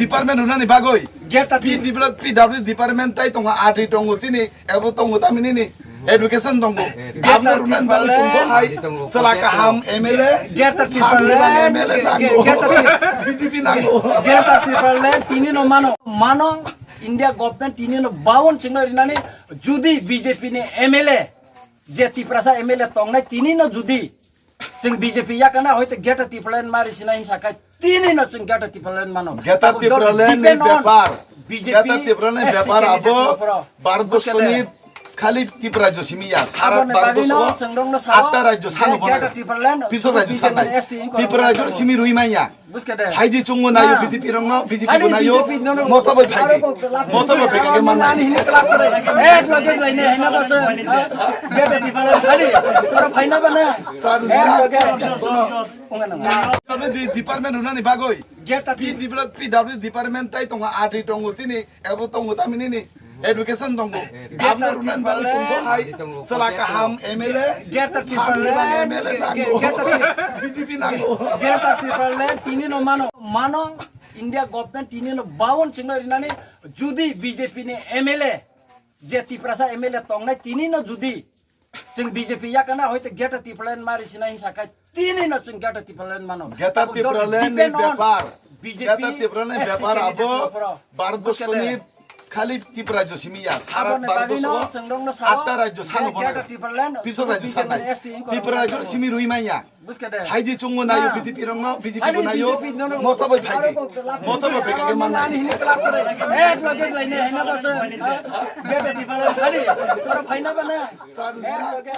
Department runani bagoi. PW department tai tonga adi tongo sini, ebo tongo tamini ni. Education tongo. Amna runan bago tongo hai. Selaka ham MLA. MLA nango. BJP nango. Tini no mano India government tini no bawon chingna rinani judi BJP ni MLA je tiprasa MLA tongnai tini no judi ching BJP ya kana hoite geta tiplen mari sinain sakai tini no ching geta tiplen mano Geta tiplen ni byapar. Geta tiplen ni byapar abo barbosoni খালি ত্রিপুরা রাজ্য সিমিয়া সারা ভারতবর্ষ আটটা রাজ্য সানো বনে পিছর রাজ্য সানাই ত্রিপুরা রাজ্য সিমি রুই মাইয়া হাইজি চুঙ্গো নাইও বিজেপি রং বিজেপি নাইও মতবই ফাইজি মতবই ফেকে মানা এক লগে লাইনে হেনা বাস গেটা টিপালে খালি তোরা ফাইনা বানা এক লগে department runani bagoi গেটা PW department tai tonga adi tongo sini ebo tongo tamini ni Education tongo. Amna runan bago tongo hai. Selaka ham MLA. MLA nango. BJP nango. Tini no mano India government tini no bawon chingna rinani judi BJP ni MLA je tiprasa MLA tongnai tini no judi ching BJP ya kana hoite geta tiplen mari sinain sakai tini no ching geta tiplen mano Geta tiplen ni byapar. Geta tiplen ni byapar abo barbosoni খালি ত্রিপুরা রাজ্য সিমিয়া সারা ভারতবর্ষ আটটা রাজ্য সানো বনে পিছর রাজ্য সানাই ত্রিপুরা রাজ্য সিমি রুই মাইয়া হাইজি চুঙ্গো নাইও বিজেপি রং বিজেপি নাইও মতবই ফাইজি মতবই ফেকে মানা এক লগে লাইনে হেনা বাস গেটা টিপালে খালি তোরা ফাইনা বানা এক লগে